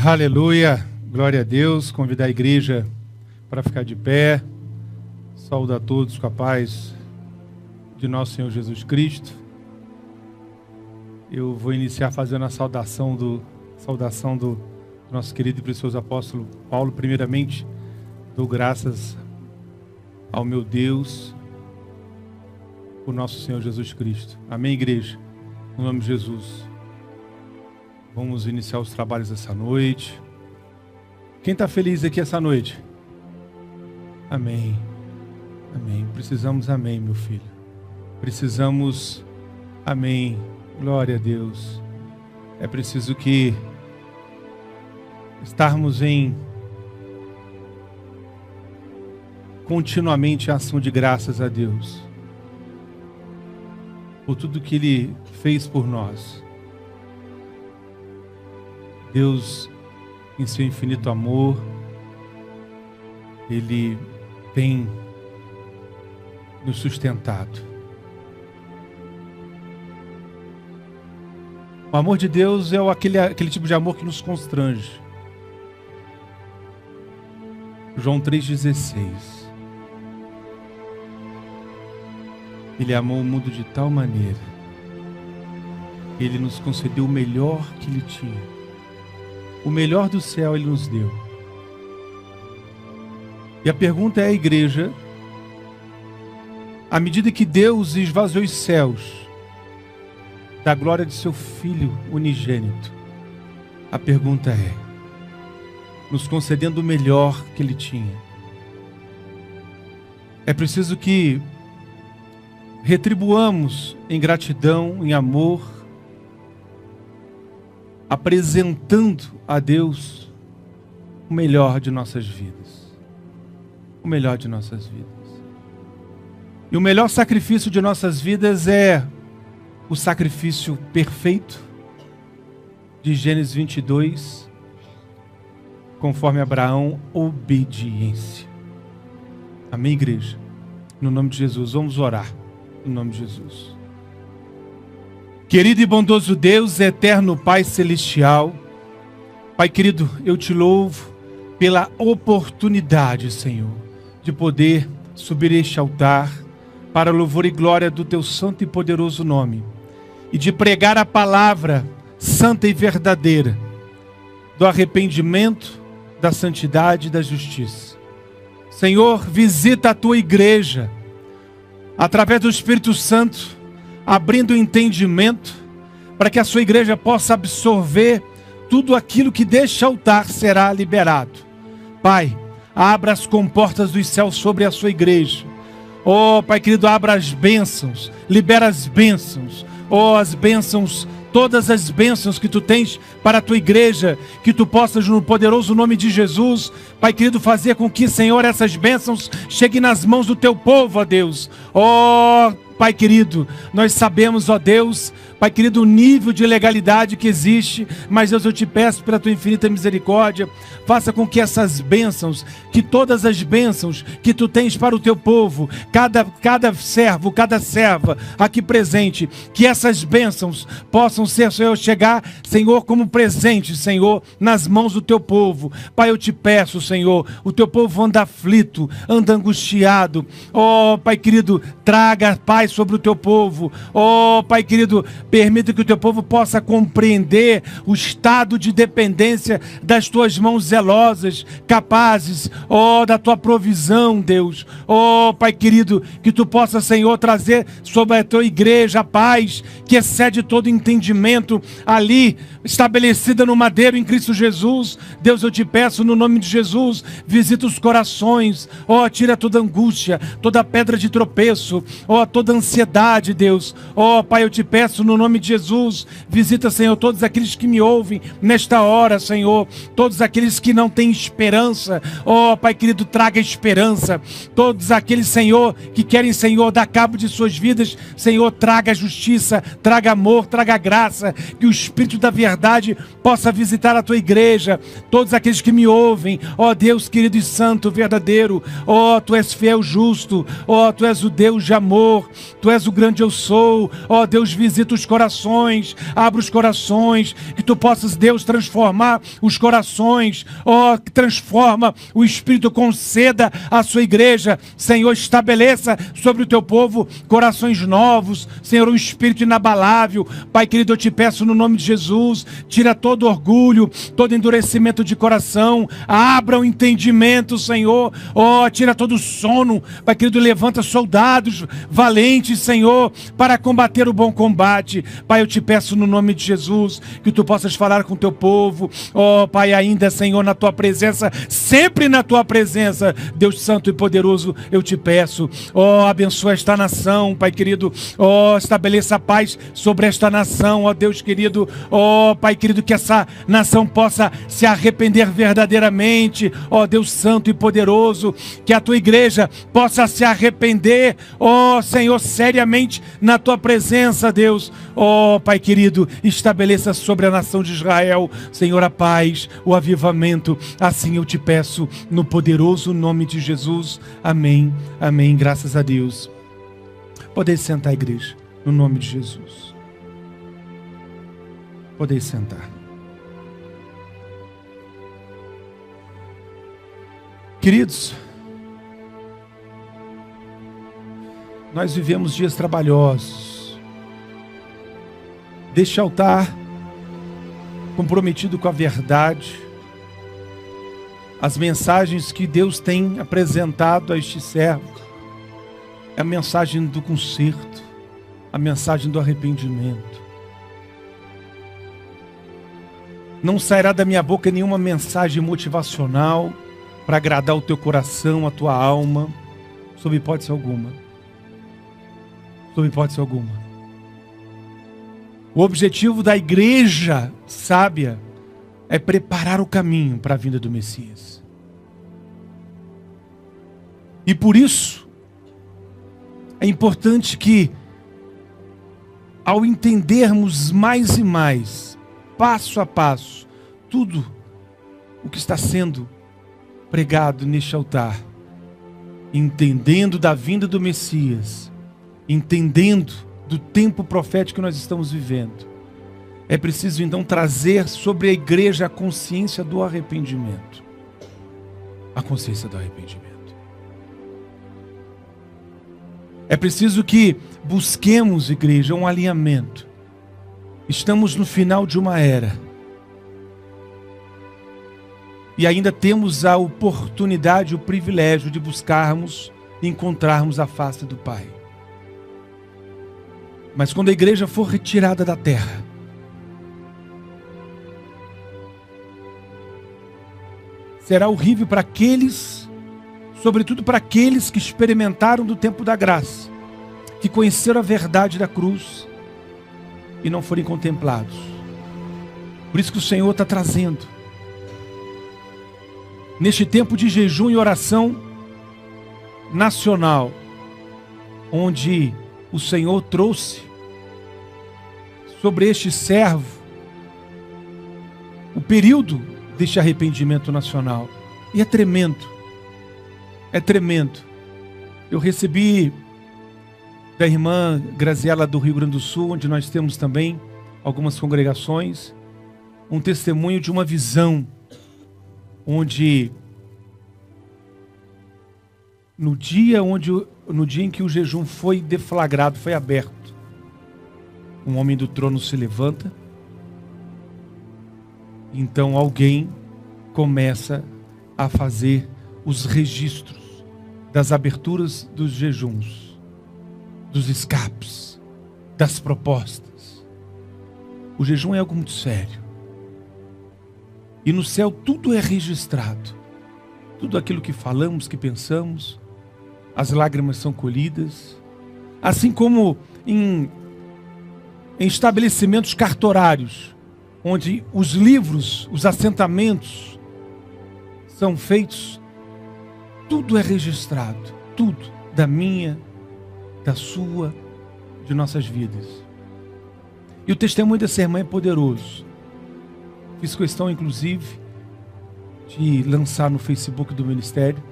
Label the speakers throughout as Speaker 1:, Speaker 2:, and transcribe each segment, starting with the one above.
Speaker 1: Aleluia, glória a Deus. Convidar a igreja para ficar de pé. Saúdo a todos com a paz de nosso Senhor Jesus Cristo. Eu vou iniciar fazendo a saudação do nosso querido e precioso apóstolo Paulo. Primeiramente, dou graças ao meu Deus, o nosso Senhor Jesus Cristo. Amém, igreja? No nome de Jesus. Vamos iniciar os trabalhos essa noite. Quem está feliz aqui essa noite? Amém. Amém. Precisamos, amém, meu filho. Precisamos, amém. Glória a Deus. É preciso que estarmos continuamente em ação de graças a Deus por tudo que Ele fez por nós. Deus, em seu infinito amor, Ele tem nos sustentado. O amor de Deus é aquele tipo de amor que nos constrange. João 3,16. Ele amou o mundo de tal maneira, Ele nos concedeu o melhor que Ele tinha. O melhor do céu Ele nos deu. E a pergunta é, igreja, à medida que Deus esvaziou os céus da glória de seu Filho unigênito, a pergunta é, nos concedendo o melhor que Ele tinha, é preciso que retribuamos em gratidão, em amor, apresentando a Deus o melhor de nossas vidas. O melhor de nossas vidas. E o melhor sacrifício de nossas vidas é o sacrifício perfeito de Gênesis 22, conforme Abraão, obediência. Amém, igreja? No nome de Jesus, vamos orar. No nome de Jesus. Querido e bondoso Deus, eterno Pai celestial, Pai querido, eu te louvo pela oportunidade, Senhor, de poder subir este altar para louvor e glória do teu santo e poderoso nome e de pregar a palavra santa e verdadeira do arrependimento, da santidade e da justiça. Senhor, visita a tua igreja através do Espírito Santo, abrindo o entendimento para que a sua igreja possa absorver tudo aquilo que deste altar será liberado. Pai, abra as comportas dos céus sobre a sua igreja. Oh, Pai querido, abra as bênçãos, libera as bênçãos. Oh, as bênçãos, todas as bênçãos que tu tens para a tua igreja, que tu possas, no poderoso nome de Jesus, Pai querido, fazer com que, Senhor, essas bênçãos cheguem nas mãos do teu povo, ó Deus. Oh, Pai querido, nós sabemos, ó Deus, Pai querido, o nível de legalidade que existe, mas Deus, eu te peço pela tua infinita misericórdia, faça com que essas bênçãos, que todas as bênçãos que tu tens para o teu povo, cada servo, cada serva aqui presente, que essas bênçãos possam ser, Senhor, chegar, Senhor, como presente, Senhor, nas mãos do teu povo. Pai, eu te peço, Senhor, o teu povo anda aflito, anda angustiado. Oh, Pai querido, traga paz sobre o teu povo. Oh, Pai querido, permita que o teu povo possa compreender o estado de dependência das tuas mãos zelosas, capazes, oh, da tua provisão, Deus. Oh, Pai querido, que tu possa, Senhor, trazer sobre a tua igreja a paz que excede todo entendimento ali, estabelecida no madeiro em Cristo Jesus. Deus, eu te peço no nome de Jesus, visita os corações, oh, tira toda angústia, toda pedra de tropeço, oh, toda ansiedade, Deus. Oh, Pai, eu te peço no nome de Jesus, visita, Senhor, todos aqueles que me ouvem nesta hora, Senhor, todos aqueles que não têm esperança. Oh, Pai querido, traga esperança. Todos aqueles, Senhor, que querem, Senhor, dar cabo de suas vidas, Senhor, traga justiça, traga amor, traga graça, que o Espírito da verdade possa visitar a tua igreja, todos aqueles que me ouvem, ó Deus querido e santo, verdadeiro, ó, tu és fiel, justo, ó, tu és o Deus de amor, tu és o grande eu sou, ó Deus, visita os corações, que tu possas, Deus, transformar os corações, que transforma o Espírito, conceda à sua igreja, Senhor, estabeleça sobre o teu povo corações novos, Senhor, um espírito inabalável. Pai querido, eu te peço no nome de Jesus, tira todo orgulho, todo endurecimento de coração, abra o entendimento, Senhor, tira todo o sono, Pai querido, levanta soldados valentes, Senhor, para combater o bom combate. Pai, eu te peço no nome de Jesus, que tu possas falar com o teu povo, Pai, ainda, Senhor, na tua presença, sempre na tua presença, Deus santo e poderoso, eu te peço, abençoa esta nação, Pai querido, estabeleça a paz sobre esta nação, Deus querido, Pai querido, que essa nação possa se arrepender verdadeiramente, Deus santo e poderoso, que a tua igreja possa se arrepender, Senhor, seriamente na tua presença, Deus, Pai querido, estabeleça sobre a nação de Israel, Senhor, a paz, o avivamento, assim eu te peço, no poderoso nome de Jesus, amém, amém, graças a Deus. Podeis sentar, igreja, no nome de Jesus. Podeis sentar. Queridos, nós vivemos dias trabalhosos. Deste altar, comprometido com a verdade, as mensagens que Deus tem apresentado a este servo, é a mensagem do conserto, a mensagem do arrependimento. Não sairá da minha boca nenhuma mensagem motivacional para agradar o teu coração, a tua alma, sob hipótese alguma. Sob hipótese alguma. O objetivo da igreja sábia é preparar o caminho para a vinda do Messias. E por isso, é importante que, ao entendermos mais e mais, passo a passo, tudo o que está sendo pregado neste altar, entendendo da vinda do Messias, entendendo do tempo profético que nós estamos vivendo, é preciso então trazer sobre a igreja a consciência do arrependimento. A consciência do arrependimento. É preciso que busquemos, igreja, um alinhamento. Estamos no final de uma era. E ainda temos a oportunidade, o privilégio de buscarmos e encontrarmos a face do Pai. Mas quando a igreja for retirada da terra, será horrível para aqueles, sobretudo para aqueles que experimentaram do tempo da graça, que conheceram a verdade da cruz e não forem contemplados. Por isso que o Senhor está trazendo, neste tempo de jejum e oração nacional, onde o Senhor trouxe sobre este servo o período deste arrependimento nacional. E é tremendo. É tremendo. Eu recebi da irmã Graziela do Rio Grande do Sul, onde nós temos também algumas congregações, um testemunho de uma visão onde no dia em que o jejum foi deflagrado, foi aberto, um homem do trono se levanta. Então alguém começa a fazer os registros das aberturas dos jejuns, dos escapes, das propostas. O jejum é algo muito sério. E no céu tudo é registrado. Tudo aquilo que falamos, que pensamos, as lágrimas são colhidas. Assim como em estabelecimentos cartorários, onde os livros, os assentamentos são feitos, tudo é registrado, tudo, da minha, da sua, de nossas vidas. E o testemunho dessa irmã é poderoso. Fiz questão, inclusive, de lançar no Facebook do ministério,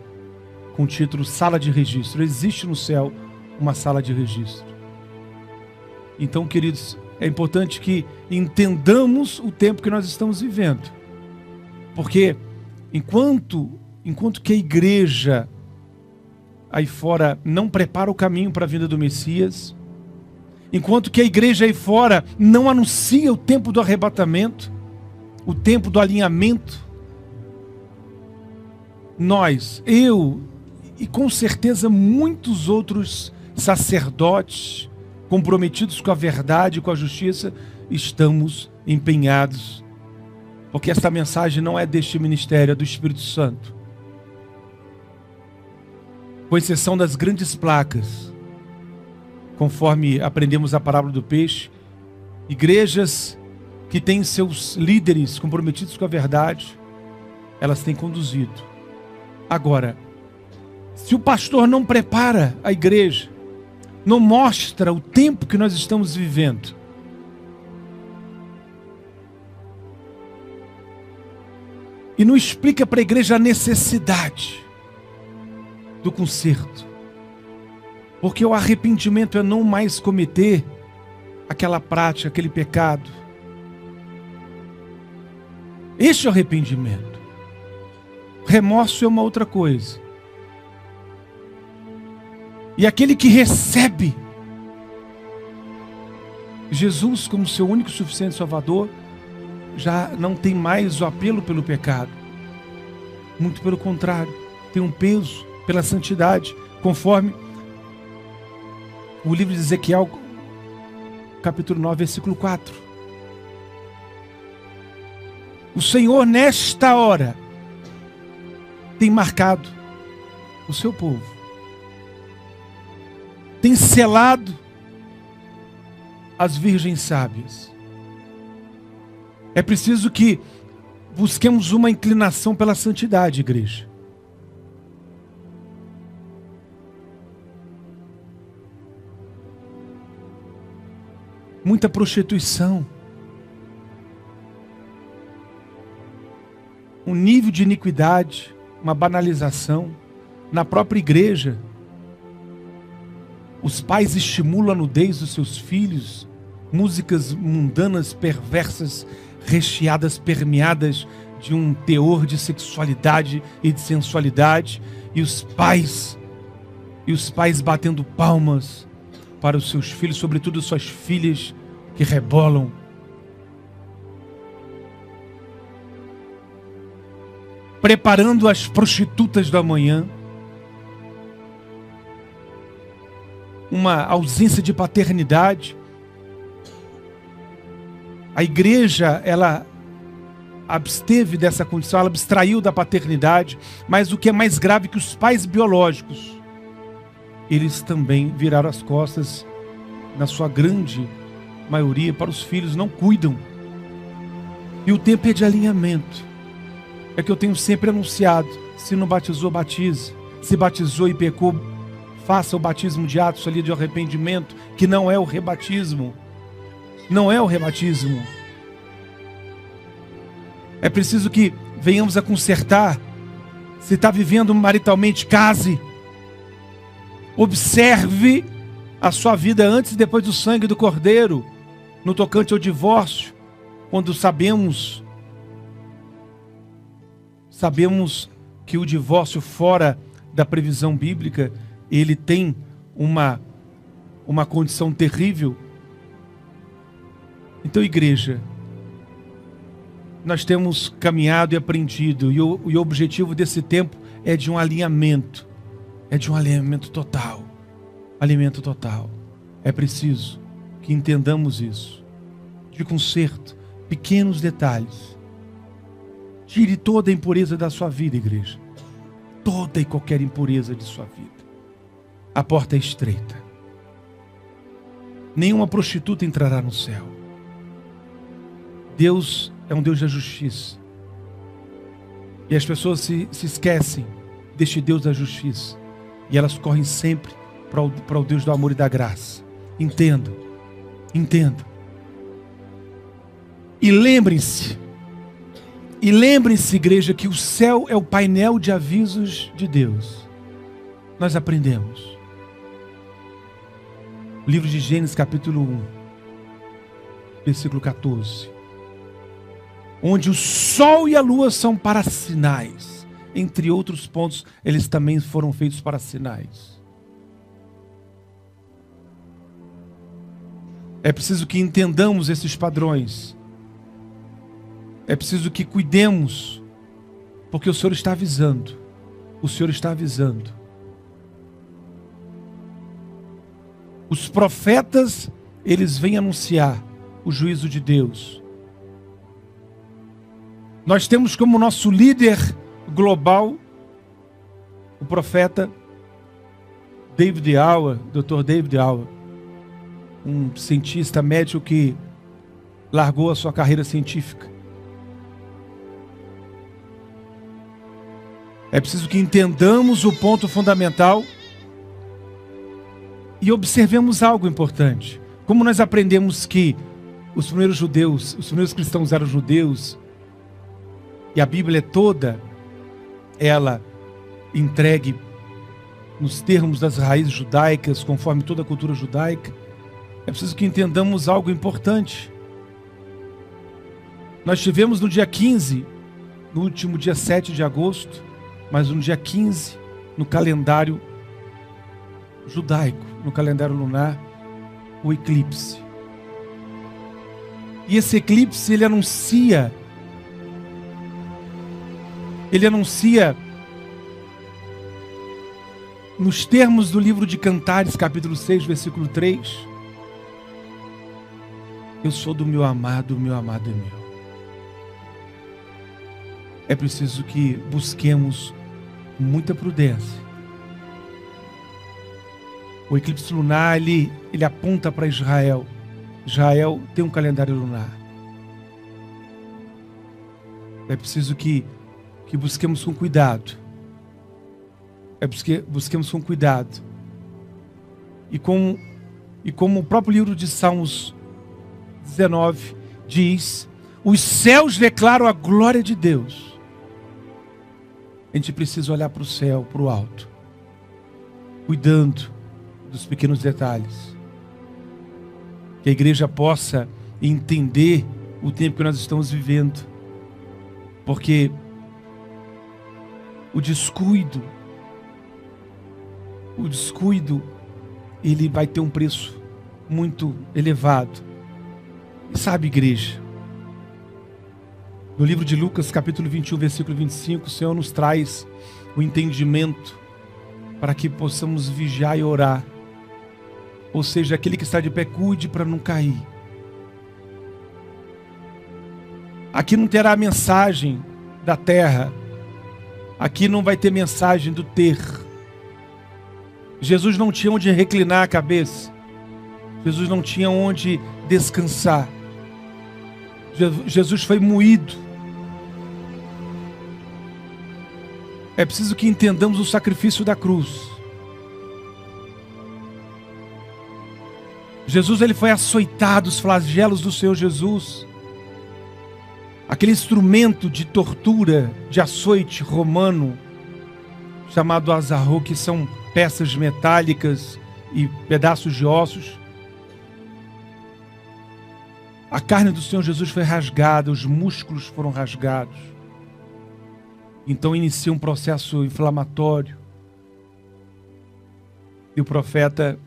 Speaker 1: com o título Sala de Registro. Existe no céu uma sala de registro. Então, queridos, é importante que entendamos o tempo que nós estamos vivendo. Porque enquanto que a igreja aí fora não prepara o caminho para a vinda do Messias, enquanto que a igreja aí fora não anuncia o tempo do arrebatamento, o tempo do alinhamento, nós, eu e com certeza muitos outros sacerdotes comprometidos com a verdade e com a justiça, estamos empenhados, porque esta mensagem não é deste ministério, é do Espírito Santo. Com exceção das grandes placas, conforme aprendemos a parábola do peixe, igrejas que têm seus líderes comprometidos com a verdade, elas têm conduzido. Agora, se o pastor não prepara a igreja, não mostra o tempo que nós estamos vivendo, e não explica para a igreja a necessidade do conserto, porque o arrependimento é não mais cometer aquela prática, aquele pecado. Este é o arrependimento. Remorso é uma outra coisa. E aquele que recebe Jesus como seu único e suficiente Salvador, já não tem mais o apelo pelo pecado. Muito pelo contrário, tem um peso pela santidade, conforme o livro de Ezequiel, capítulo 9, versículo 4. O Senhor, nesta hora, tem marcado o seu povo, tem selado as virgens sábias. É preciso que busquemos uma inclinação pela santidade, igreja. Muita prostituição, um nível de iniquidade, uma banalização na própria igreja. Os pais estimulam a nudez dos seus filhos, músicas mundanas, perversas, recheadas, permeadas de um teor de sexualidade e de sensualidade, e os pais batendo palmas para os seus filhos, sobretudo suas filhas que rebolam. Preparando as prostitutas da manhã. Uma ausência de paternidade. A igreja, ela absteve dessa condição, ela abstraiu da paternidade, mas o que é mais grave é que os pais biológicos, eles também viraram as costas, na sua grande maioria, para os filhos, não cuidam. E o tempo é de alinhamento. É que eu tenho sempre anunciado: se não batizou, batize. Se batizou e pecou, faça o batismo de atos ali de arrependimento, que não é o rebatismo. Não é o rebatismo. É preciso que venhamos a consertar. Se está vivendo maritalmente, case. Observe a sua vida antes e depois do sangue do Cordeiro, no tocante ao divórcio, quando sabemos que o divórcio fora da previsão bíblica, ele tem uma condição terrível. Então, igreja, nós temos caminhado e aprendido, e o objetivo desse tempo é de um alinhamento. É de um alinhamento total. Alinhamento total. É preciso que entendamos isso. De conserto, pequenos detalhes. Tire toda a impureza da sua vida, igreja. Toda e qualquer impureza de sua vida. A porta é estreita. Nenhuma prostituta entrará no céu. Deus é um Deus da justiça. E as pessoas se esquecem deste Deus da justiça. E elas correm sempre para o Deus do amor e da graça. Entendam. Entendam. E lembrem-se, igreja, que o céu é o painel de avisos de Deus. Nós aprendemos. Livro de Gênesis, capítulo 1. versículo 14. Onde o sol e a lua são para sinais. Entre outros pontos, eles também foram feitos para sinais. É preciso que entendamos esses padrões. É preciso que cuidemos, porque o Senhor está avisando. O Senhor está avisando. Os profetas, eles vêm anunciar o juízo de Deus. Nós temos como nosso líder global o profeta David Auer, Dr. David Auer, um cientista médico que largou a sua carreira científica. É preciso que entendamos o ponto fundamental e observemos algo importante. Como nós aprendemos que os primeiros judeus, os primeiros cristãos eram judeus, e a Bíblia é toda ela entregue nos termos das raízes judaicas, conforme toda a cultura judaica, é preciso que entendamos algo importante. Nós tivemos no dia 15, no último dia 7 de agosto, mas no dia 15, no calendário judaico, no calendário lunar, o eclipse. E esse eclipse, ele anuncia nos termos do livro de Cantares, capítulo 6, versículo 3, eu sou do meu amado, o meu amado é meu. É preciso que busquemos muita prudência. O eclipse lunar, ele aponta para Israel. Israel tem um calendário lunar. É preciso que busquemos com cuidado. Busquemos com cuidado. E como o próprio livro de Salmos 19 diz, os céus declaram a glória de Deus. A gente precisa olhar para o céu, para o alto, cuidando dos pequenos detalhes. Que a igreja possa entender o tempo que nós estamos vivendo. Porque o descuido, ele vai ter um preço muito elevado. E sabe, igreja, no livro de Lucas, capítulo 21, versículo 25, o Senhor nos traz o entendimento para que possamos vigiar e orar. Ou seja, aquele que está de pé, cuide para não cair. Aqui não terá mensagem da terra. Aqui não vai ter mensagem do ter. Jesus não tinha onde reclinar a cabeça. Jesus não tinha onde descansar. Jesus foi moído. É preciso que entendamos o sacrifício da cruz. Jesus, ele foi açoitado, os flagelos do Senhor Jesus. Aquele instrumento de tortura, de açoite romano, chamado azarro, que são peças metálicas e pedaços de ossos. A carne do Senhor Jesus foi rasgada, os músculos foram rasgados. Então inicia um processo inflamatório. E o profeta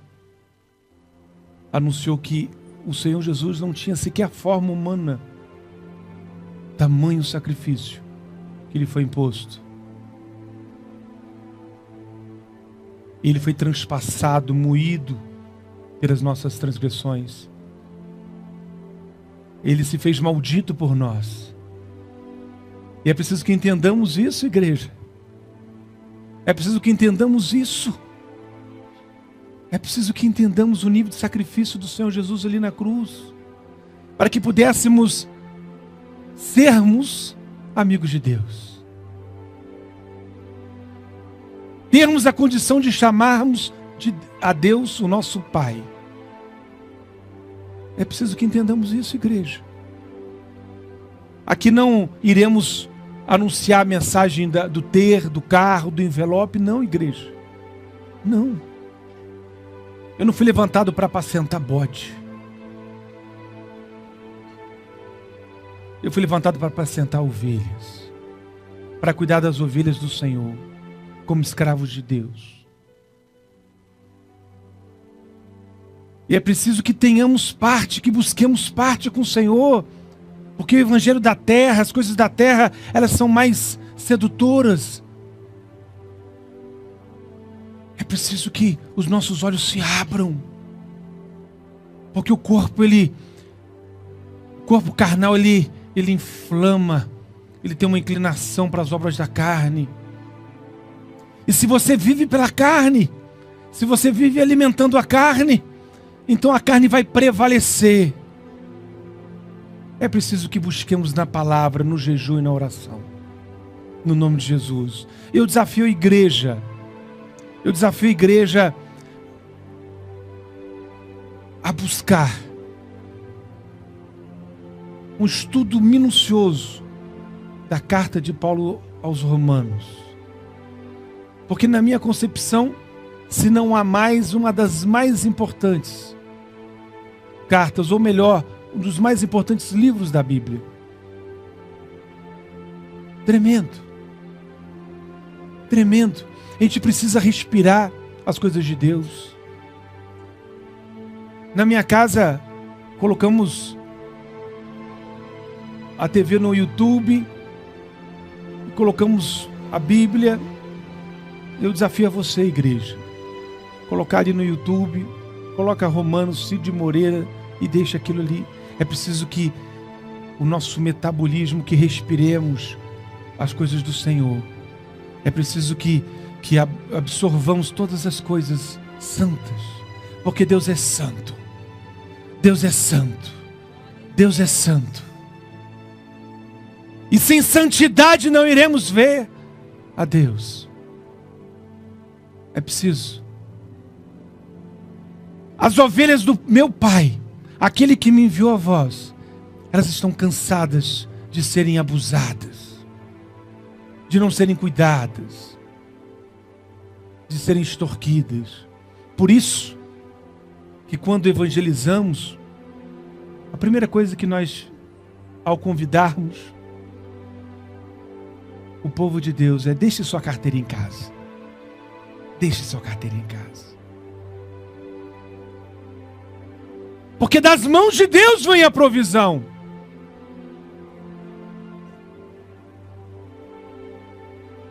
Speaker 1: anunciou que o Senhor Jesus não tinha sequer forma humana. Tamanho sacrifício que lhe foi imposto. Ele foi transpassado, moído pelas nossas transgressões. Ele se fez maldito por nós. E é preciso que entendamos isso, igreja. É preciso que entendamos isso. É preciso que entendamos o nível de sacrifício do Senhor Jesus ali na cruz, para que pudéssemos sermos amigos de Deus. Termos a condição de chamarmos a Deus o nosso Pai. É preciso que entendamos isso, igreja. Aqui não iremos anunciar a mensagem do ter, do carro, do envelope. Não, igreja. Não. Eu não fui levantado para apacentar bode. Eu fui levantado para apacentar ovelhas, para cuidar das ovelhas do Senhor, como escravos de Deus. E é preciso que tenhamos parte, que busquemos parte com o Senhor, porque o evangelho da terra, as coisas da terra, elas são mais sedutoras. É preciso que os nossos olhos se abram, porque o corpo carnal, ele inflama, ele tem uma inclinação para as obras da carne. E se você vive pela carne, se você vive alimentando a carne, então a carne vai prevalecer. É preciso que busquemos na palavra, no jejum e na oração, no nome de Jesus. Eu desafio a igreja a buscar um estudo minucioso da carta de Paulo aos Romanos. Porque na minha concepção, se não há mais, uma das mais importantes cartas, ou melhor, um dos mais importantes livros da Bíblia. Tremendo. Tremendo. A gente precisa respirar as coisas de Deus. Na minha casa, colocamos a TV no YouTube, e colocamos a Bíblia. Eu desafio a você, igreja, colocar ali no YouTube, coloca Romanos, Cid Moreira e deixa aquilo ali. É preciso que o nosso metabolismo, que respiremos as coisas do Senhor. É preciso que absorvamos todas as coisas santas, porque Deus é santo. Deus é santo. Deus é santo. E sem santidade não iremos ver a Deus. É preciso. As ovelhas do meu Pai, aquele que me enviou a vós, elas estão cansadas de serem abusadas, de não serem cuidadas, de serem extorquidas. Por isso, que quando evangelizamos, a primeira coisa que nós, ao convidarmos o povo de Deus, é: deixe sua carteira em casa. Deixe sua carteira em casa. Porque das mãos de Deus vem a provisão.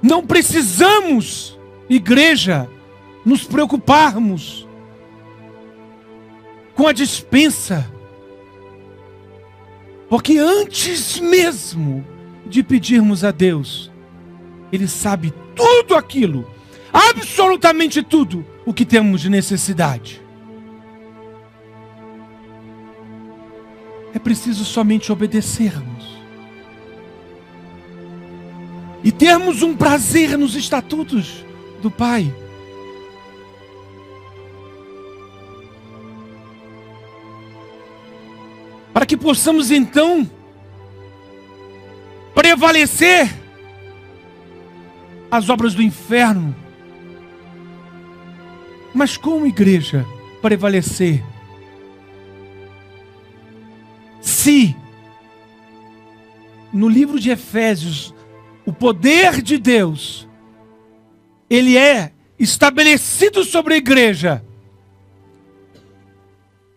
Speaker 1: Não precisamos, igreja, nos preocuparmos com a despensa. Porque antes mesmo de pedirmos a Deus, Ele sabe tudo aquilo, absolutamente tudo o que temos de necessidade. É preciso somente obedecermos e termos um prazer nos estatutos do Pai. Para que possamos então prevalecer as obras do inferno. Mas como, igreja, prevalecer? Se no livro de Efésios o poder de Deus ele é estabelecido sobre a igreja,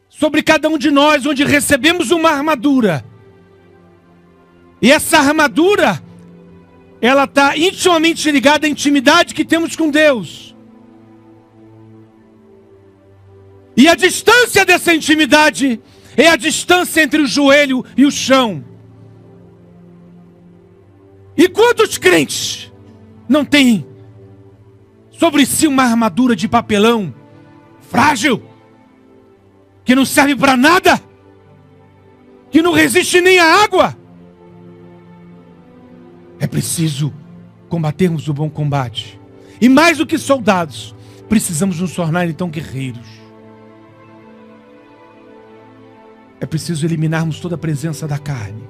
Speaker 1: sobre cada um de nós, onde recebemos uma armadura, e essa armadura ela está intimamente ligada à intimidade que temos com Deus. E a distância dessa intimidade é a distância entre o joelho e o chão. E quantos crentes não têm sobre si uma armadura de papelão frágil, que não serve para nada, que não resiste nem à água? É preciso combatermos o bom combate. E mais do que soldados, precisamos nos tornar então guerreiros. É preciso eliminarmos toda a presença da carne.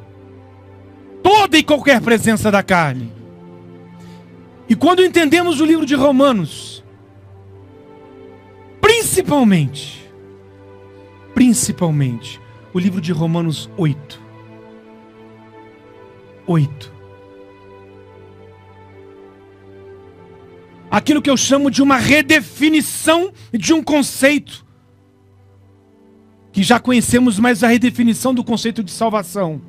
Speaker 1: Toda e qualquer presença da carne. E quando entendemos o livro de Romanos, principalmente, o livro de Romanos 8, 8. Aquilo que eu chamo de uma redefinição de um conceito, que já conhecemos, mas a redefinição do conceito de salvação.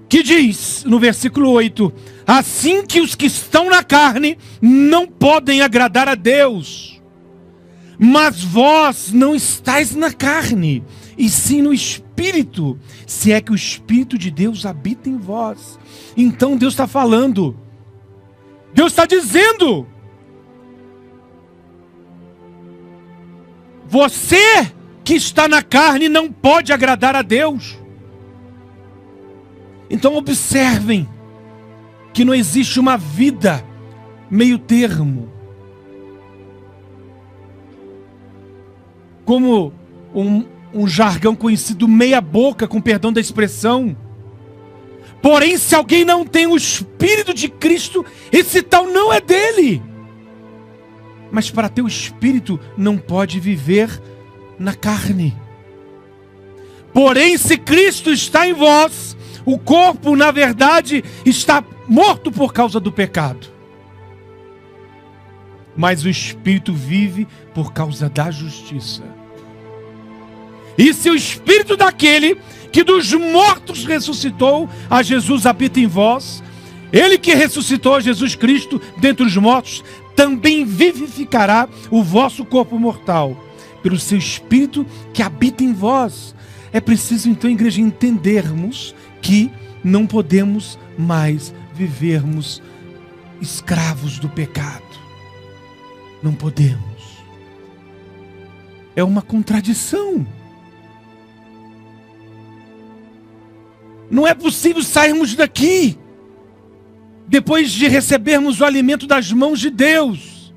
Speaker 1: Que diz no versículo 8: assim que os que estão na carne não podem agradar a Deus, mas vós não estáis na carne, e sim no Espírito, se é que o Espírito de Deus habita em vós. Então Deus está falando, Deus está dizendo: você que está na carne não pode agradar a Deus. Então observem que não existe uma vida meio termo. Como um jargão conhecido, meia boca, com perdão da expressão. Porém, se alguém não tem o Espírito de Cristo, esse tal não é dele. Mas para ter o Espírito não pode viver na carne. Porém, se Cristo está em vós, o corpo, na verdade, está morto por causa do pecado, mas o Espírito vive por causa da justiça. E se o Espírito daquele que dos mortos ressuscitou a Jesus habita em vós, ele que ressuscitou a Jesus Cristo dentre os mortos, também vivificará o vosso corpo mortal, pelo seu Espírito que habita em vós. É preciso então, igreja, entendermos que não podemos mais vivermos escravos do pecado. Não podemos. É uma contradição. Não é possível sairmos daqui depois de recebermos o alimento das mãos de Deus.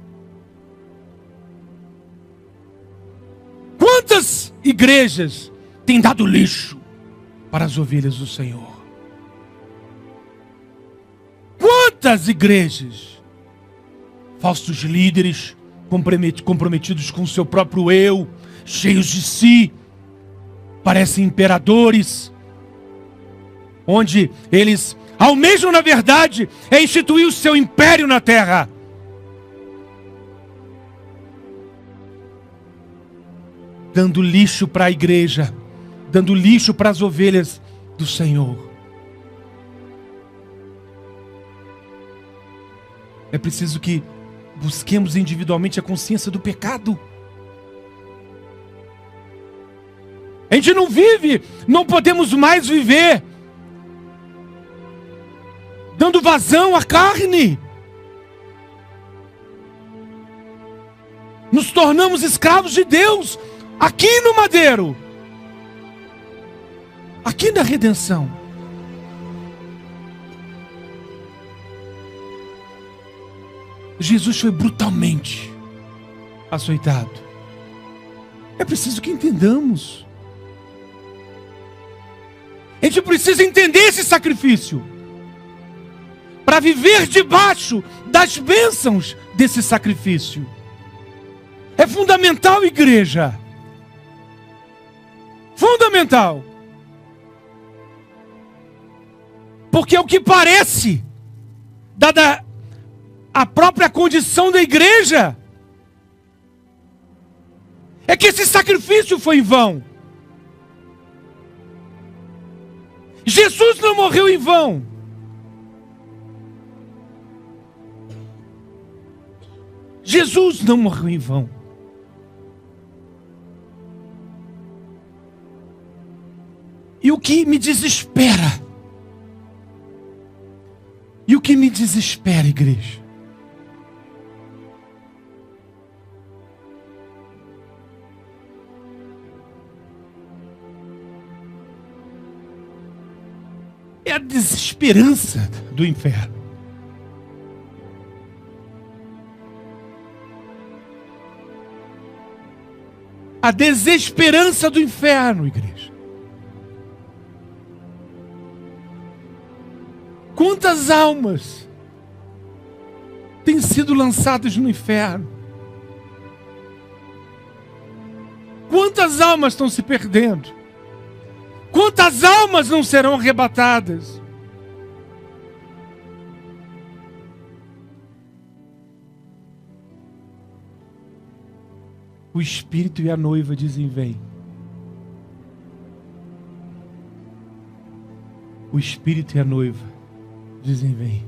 Speaker 1: Quantas igrejas têm dado lixo para as ovelhas do Senhor? Quantas igrejas, falsos líderes, comprometidos com o seu próprio eu, cheios de si, parecem imperadores, onde eles almejam, na verdade, é instituir o seu império na terra. Dando lixo para a igreja, dando lixo para as ovelhas do Senhor. É preciso que busquemos individualmente a consciência do pecado. A gente não vive, não podemos mais viver dando vazão à carne. Nos tornamos escravos de Deus aqui no madeiro, aqui na redenção. Jesus foi brutalmente açoitado. É preciso que entendamos. A gente precisa entender esse sacrifício para viver debaixo das bênçãos desse sacrifício. É fundamental, igreja. Fundamental. Porque é o que parece, dada a própria condição da igreja, é que esse sacrifício foi em vão. Jesus não morreu em vão. Jesus não morreu em vão. E o que me desespera, igreja, é a desesperança do inferno. A desesperança do inferno, igreja. Quantas almas têm sido lançadas no inferno? Quantas almas estão se perdendo? Quantas almas não serão arrebatadas? O Espírito e a noiva dizem: vem. O Espírito e a noiva dizem: vem.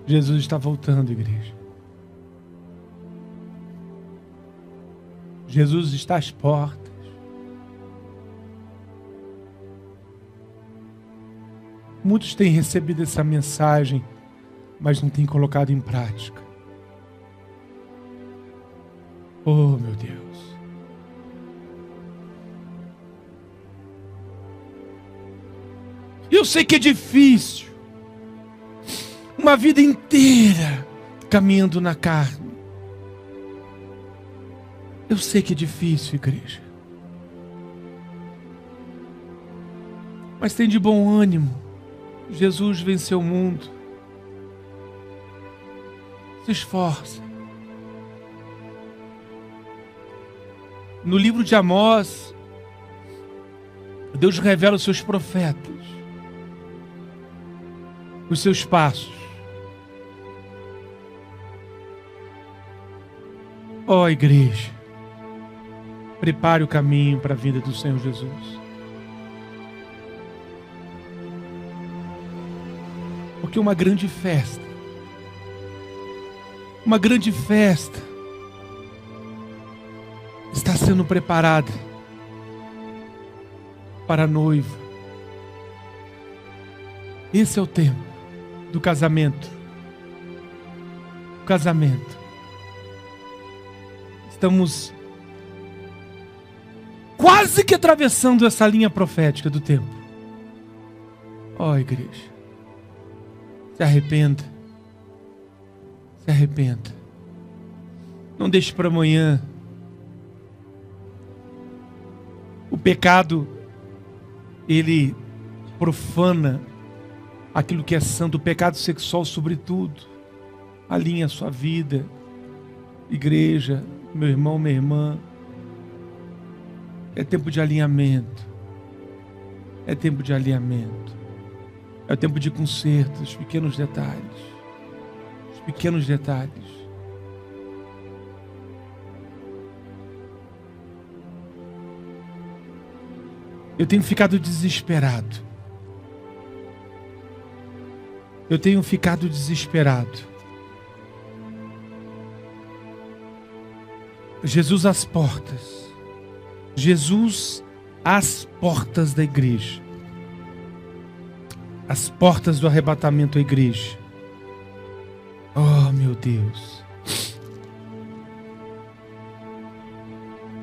Speaker 1: Jesus está voltando, igreja. Jesus está às portas. Muitos têm recebido essa mensagem, mas não têm colocado em prática. Oh, meu Deus. Eu sei que é difícil. Uma vida inteira caminhando na carne. Eu sei que é difícil, igreja. Mas tem de bom ânimo. Jesus venceu o mundo. Se esforça. No livro de Amós, Deus revela os seus profetas, os seus passos. Ó igreja, prepare o caminho para a vinda do Senhor Jesus. Porque uma grande festa está sendo preparada para a noiva. Esse é o tempo do casamento. O casamento. Estamos quase que atravessando essa linha profética do tempo. Ó, igreja, se arrependa. Se arrependa. Não deixe para amanhã. O pecado, ele profana aquilo que é santo. O pecado sexual, sobretudo, alinha a sua vida. Igreja, meu irmão, minha irmã, é tempo de alinhamento. É tempo de alinhamento. É o tempo de conserto, os pequenos detalhes. Os pequenos detalhes. Eu tenho ficado desesperado. Eu tenho ficado desesperado. Jesus às portas. Jesus às portas da igreja. As portas do arrebatamento à igreja. Oh, meu Deus.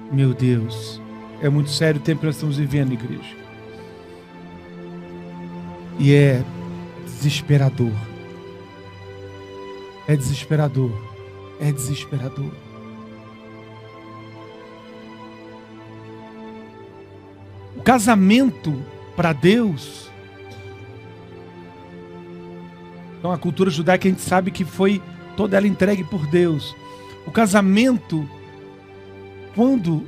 Speaker 1: Meu Deus. É muito sério o tempo que nós estamos vivendo, igreja. E é desesperador. É desesperador. É desesperador. O casamento para Deus. Então a cultura judaica a gente sabe que foi toda ela entregue por Deus. O casamento, quando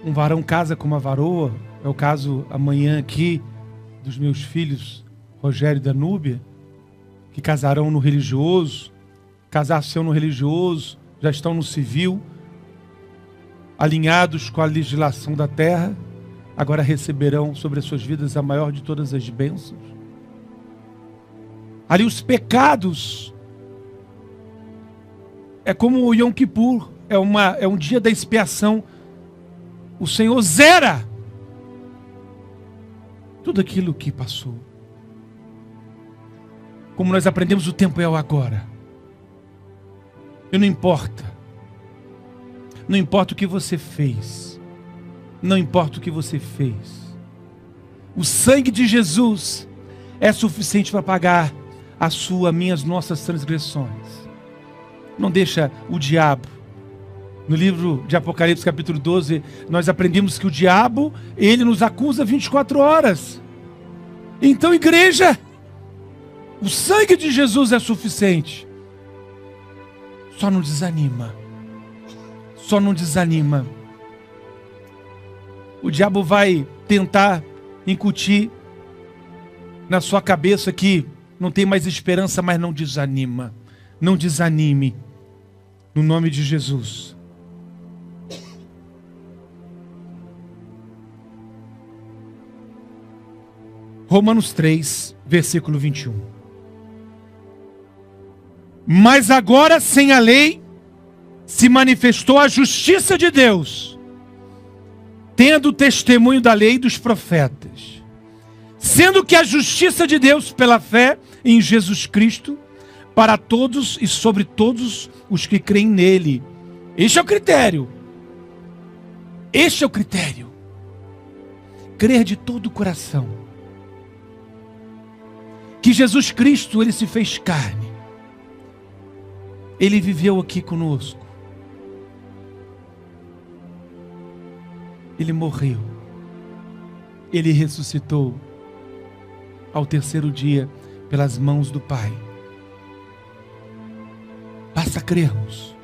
Speaker 1: um varão casa com uma varoa, é o caso amanhã aqui dos meus filhos, Rogério e Danúbia, que casarão no religioso, casaram no religioso, já estão no civil, alinhados com a legislação da terra, agora receberão sobre as suas vidas a maior de todas as bênçãos. Ali os pecados é como o Yom Kippur, é um dia da expiação. O Senhor zera tudo aquilo que passou. Como nós aprendemos, o tempo é o agora. E não importa. Não importa o que você fez. Não importa o que você fez. O sangue de Jesus é suficiente para pagar minhas nossas transgressões. Não deixa o diabo. No livro de Apocalipse, capítulo 12, nós aprendemos que o diabo, ele nos acusa 24 horas. Então, igreja, o sangue de Jesus é suficiente. Só não desanima. Só não desanima. O diabo vai tentar incutir na sua cabeça que não tem mais esperança, mas não desanima. Não desanime. No nome de Jesus. Romanos 3, versículo 21. Mas agora, sem a lei, se manifestou a justiça de Deus, tendo o testemunho da lei e dos profetas, sendo que a justiça de Deus pela fé em Jesus Cristo, para todos e sobre todos os que creem nele. Este é o critério. Este é o critério. Crer de todo o coração que Jesus Cristo, ele se fez carne. Ele viveu aqui conosco. Ele morreu. Ele ressuscitou ao terceiro dia pelas mãos do Pai. Basta crermos.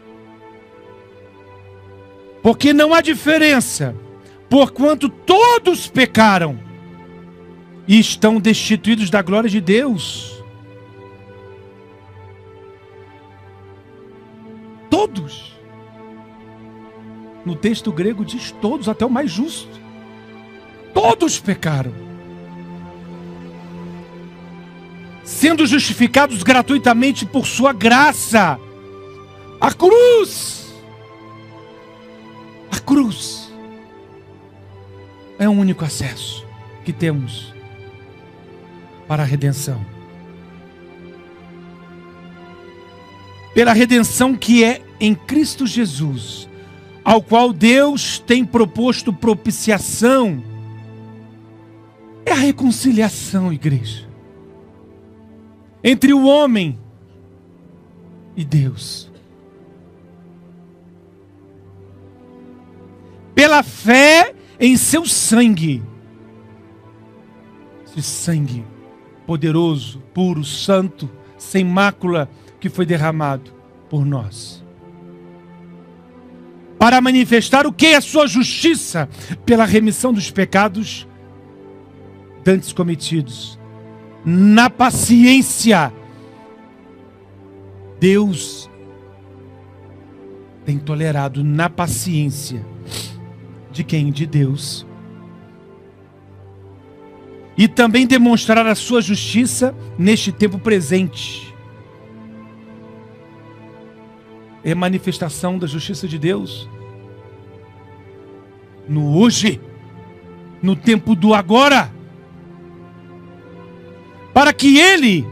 Speaker 1: Porque não há diferença, porquanto todos pecaram e estão destituídos da glória de Deus. Todos. No texto grego diz todos, até o mais justo. Todos pecaram, sendo justificados gratuitamente por sua graça. A cruz é o único acesso que temos para a redenção. Pela redenção que é em Cristo Jesus, ao qual Deus tem proposto propiciação. É a reconciliação, igreja, entre o homem e Deus. Pela fé em seu sangue. Esse sangue poderoso, puro, santo, sem mácula, que foi derramado por nós. Para manifestar o que é a sua justiça, pela remissão dos pecados dantes cometidos. Na paciência, Deus tem tolerado na paciência. De quem? De Deus. E também demonstrar a sua justiça neste tempo presente. É manifestação da justiça de Deus no hoje, no tempo do agora, para que Ele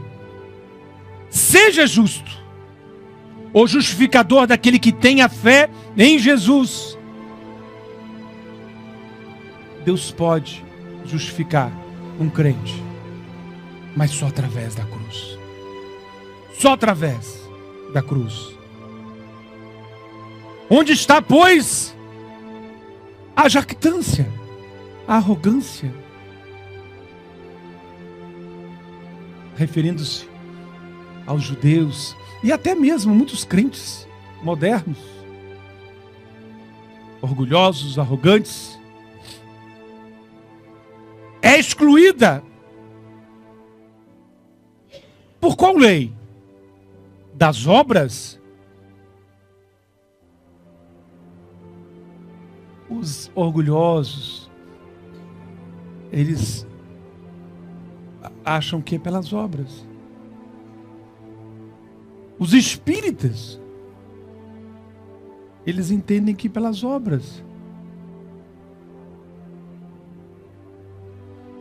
Speaker 1: seja justo, o justificador daquele que tem a fé em Jesus. Deus pode justificar um crente, mas só através da cruz. Só através da cruz. Onde está, pois, a jactância, a arrogância? Referindo-se aos judeus e até mesmo muitos crentes modernos, orgulhosos, arrogantes. É excluída por qual lei? Das obras? Os orgulhosos, eles acham que é pelas obras. Os espíritas, eles entendem que pelas obras.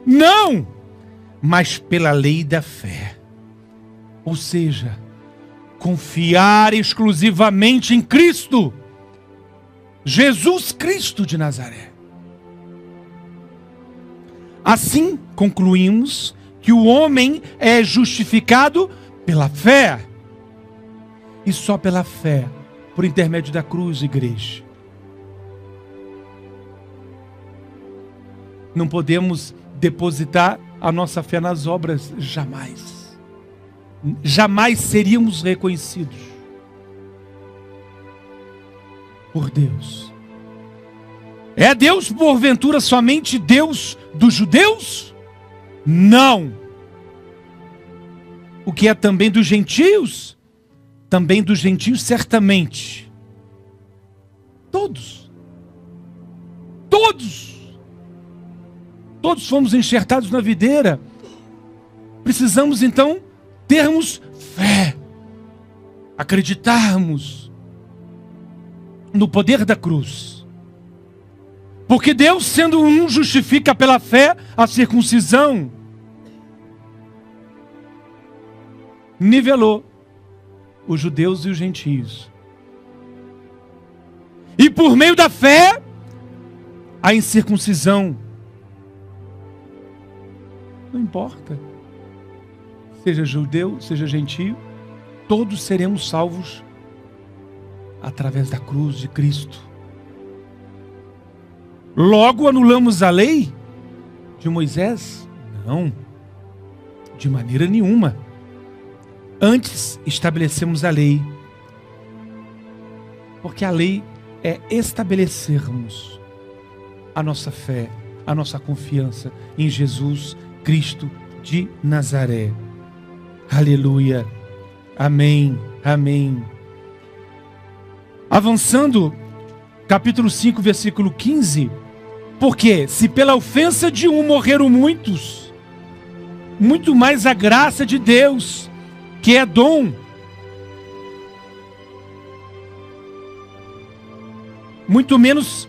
Speaker 1: Não, mas pela lei da fé. Ou seja, confiar exclusivamente em Cristo, Jesus Cristo de Nazaré. Assim, concluímos que o homem é justificado pela fé. E só pela fé, por intermédio da cruz, igreja. Não podemos depositar a nossa fé nas obras, jamais. Jamais seríamos reconhecidos. por Deus. É Deus, porventura, somente Deus dos judeus? Não. O que é também dos gentios? Também dos gentios, certamente. Todos. Todos. Todos fomos enxertados na videira. Precisamos, então, termos fé. Acreditarmos no poder da cruz. Porque Deus, sendo um, justifica pela fé a circuncisão. Nivelou os judeus e os gentios. E por meio da fé, a incircuncisão. Não importa. Seja judeu, seja gentio, todos seremos salvos através da cruz de Cristo. Logo anulamos a lei de Moisés? Não, de maneira nenhuma. Antes estabelecemos a lei, porque a lei é estabelecermos a nossa fé, a nossa confiança em Jesus Cristo de Nazaré. Aleluia. Amém. Amém. Avançando, capítulo 5, versículo 15. Porque se pela ofensa de um morreram muitos, muito mais a graça de Deus, que é dom, muito menos.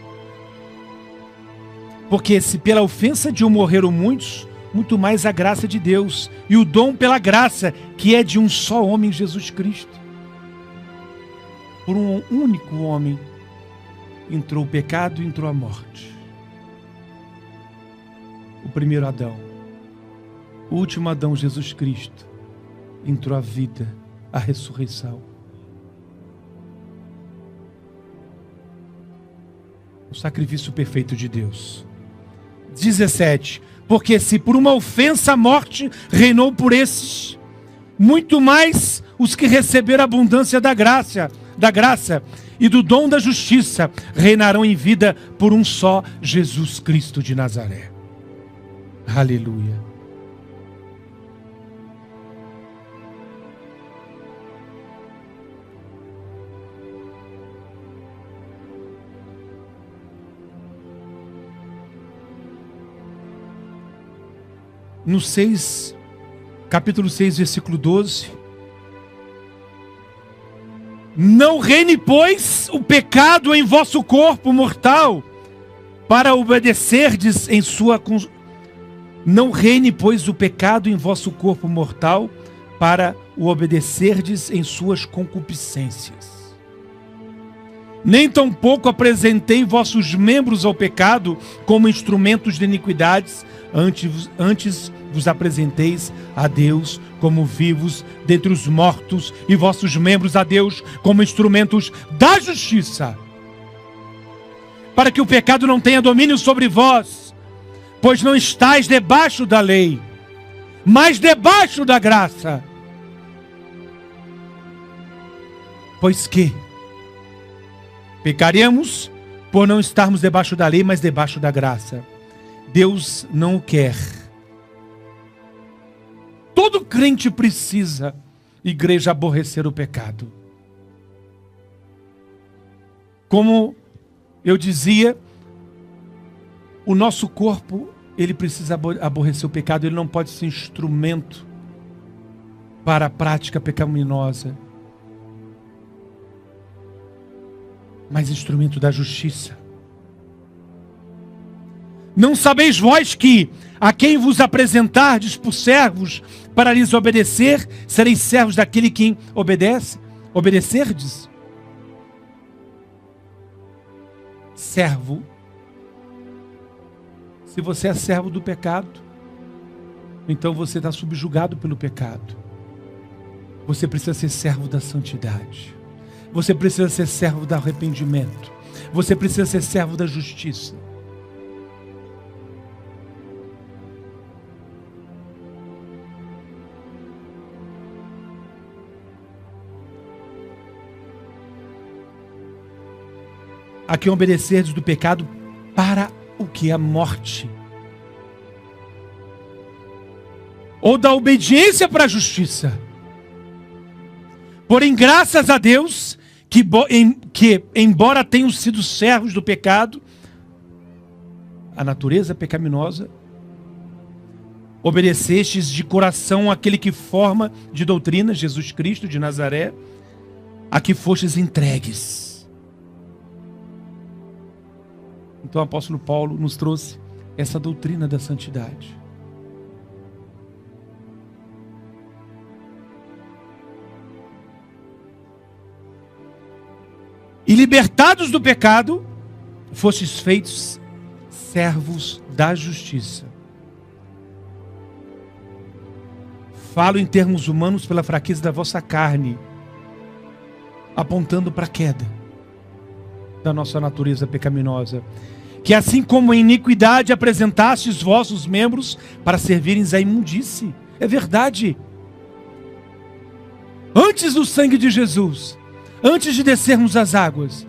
Speaker 1: Porque se pela ofensa de um morreram muitos, muito mais a graça de Deus e o dom pela graça, que é de um só homem, Jesus Cristo. Por um único homem entrou o pecado e entrou a morte. O primeiro Adão, o último Adão, Jesus Cristo, entrou a vida, a ressurreição. O sacrifício perfeito de Deus. 17. Porque se por uma ofensa a morte reinou por esses, muito mais os que receberam a abundância da graça e do dom da justiça reinarão em vida por um só Jesus Cristo de Nazaré. Aleluia. No 6, capítulo 6, versículo 12. Não reine, pois, o pecado em vosso corpo mortal, para obedecerdes em sua... Não reine, pois, o pecado em vosso corpo mortal, para o obedecerdes em suas concupiscências. Nem tampouco apresentei vossos membros ao pecado como instrumentos de iniquidades, antes vos apresenteis a Deus como vivos dentre os mortos, e vossos membros a Deus como instrumentos da justiça. Para que o pecado não tenha domínio sobre vós, pois não estáis debaixo da lei, mas debaixo da graça. Pois que pecaremos por não estarmos debaixo da lei, mas debaixo da graça. Deus não o quer. Todo crente precisa, igreja, aborrecer o pecado. Como eu dizia, o nosso corpo, ele precisa aborrecer o pecado. Ele não pode ser instrumento para a prática pecaminosa, mas instrumento da justiça. Não sabeis vós que a quem vos apresentardes por servos para lhes obedecer, sereis servos daquele quem obedece? Obedecerdes? Servo. Se você é servo do pecado, então você está subjugado pelo pecado. Você precisa ser servo da santidade. Você precisa ser servo do arrependimento. Você precisa ser servo da justiça. a quem obedecerdes do pecado para o que? A morte. Ou da obediência para a justiça. Porém, graças a Deus, que embora tenham sido servos do pecado, a natureza pecaminosa, obedecestes de coração àquele que forma de doutrina, Jesus Cristo de Nazaré, a que fostes entregues. Então o apóstolo Paulo nos trouxe essa doutrina da santidade. E libertados do pecado, fostes feitos servos da justiça. Falo em termos humanos pela fraqueza da vossa carne, apontando para a queda da nossa natureza pecaminosa. Que assim como em iniquidade apresentastes vossos membros para servirem à imundície. É verdade. Antes do sangue de Jesus, antes de descermos as águas,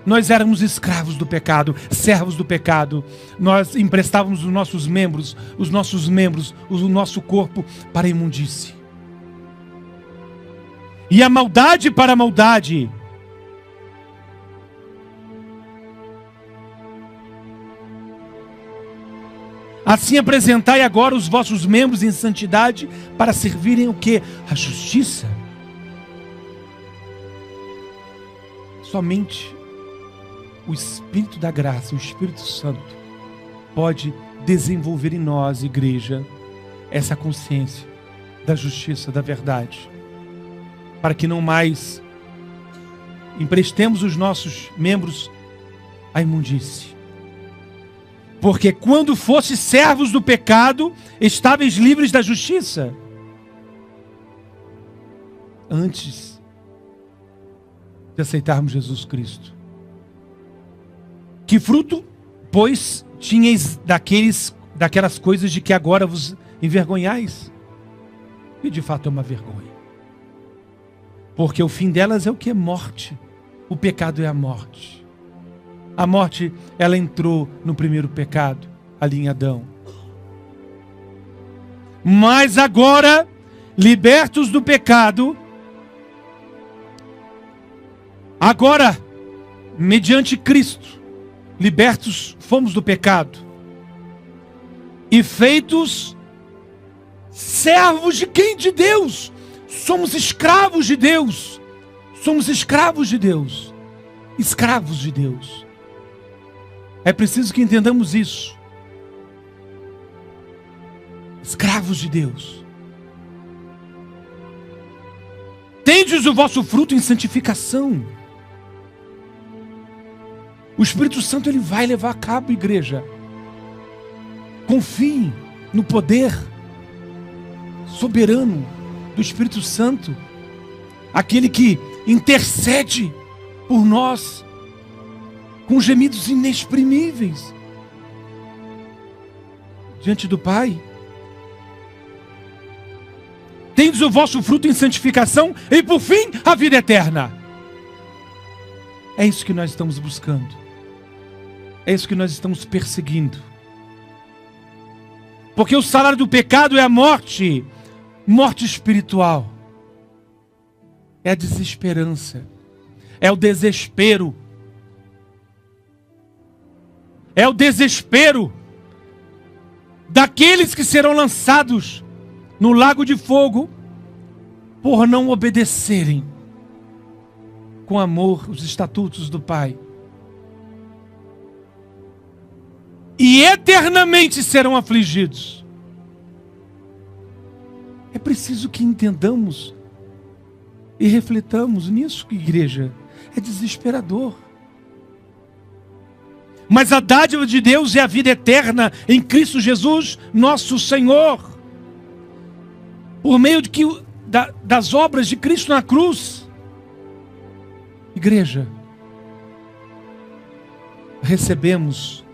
Speaker 1: nós éramos escravos do pecado, servos do pecado. Nós emprestávamos os nossos membros, o nosso corpo para a imundície. E a maldade para a maldade. Assim apresentai agora os vossos membros em santidade para servirem o quê? A justiça. Somente o Espírito da graça, o Espírito Santo, pode desenvolver em nós, igreja, essa consciência da justiça, da verdade, para que não mais emprestemos os nossos membros à imundície. Porque quando fostes servos do pecado, estáveis livres da justiça. Antes de aceitarmos Jesus Cristo. Que fruto, pois, tinhais daquelas coisas de que agora vos envergonhais? E de fato é uma vergonha. Porque o fim delas é o que é morte. O pecado é a morte. A morte, ela entrou no primeiro pecado, ali em Adão. Mas agora, libertos do pecado, agora, mediante Cristo, libertos fomos do pecado e feitos servos de quem? De Deus. Somos escravos de Deus. Somos escravos de Deus. Escravos de Deus. É preciso que entendamos isso. Escravos de Deus. Tendes o vosso fruto em santificação. O Espírito Santo, ele vai levar a cabo, igreja. Confie no poder soberano do Espírito Santo, aquele que intercede por nós com gemidos inexprimíveis diante do Pai. Tendes o vosso fruto em santificação e por fim a vida eterna. É isso que nós estamos buscando. É isso que nós estamos perseguindo. Porque o salário do pecado é a morte. Morte espiritual. É a desesperança. É o desespero. É o desespero daqueles que serão lançados no lago de fogo por não obedecerem com amor os estatutos do Pai. E eternamente serão afligidos. É preciso que entendamos e refletamos nisso, igreja. É desesperador. Mas a dádiva de Deus é a vida eterna em Cristo Jesus, nosso Senhor. Por meio das obras de Cristo na cruz. Igreja, recebemos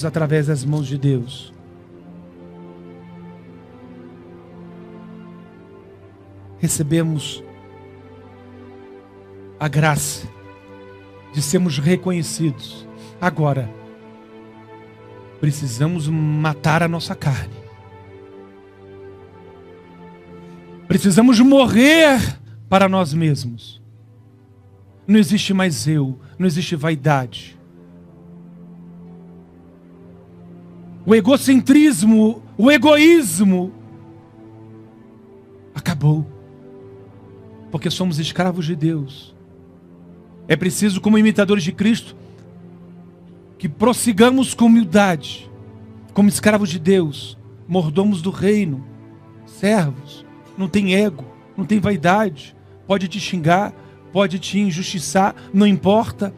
Speaker 1: através das mãos de Deus a graça de sermos reconhecidos. Agora, precisamos matar a nossa carne. Precisamos morrer para nós mesmos. Não existe mais eu, não existe vaidade. O egocentrismo, o egoísmo acabou. Porque somos escravos de Deus. É preciso, como imitadores de Cristo, que prossigamos com humildade, como escravos de Deus, mordomos do reino, servos. Não tem ego, não tem vaidade. Pode te xingar, pode te injustiçar, não importa,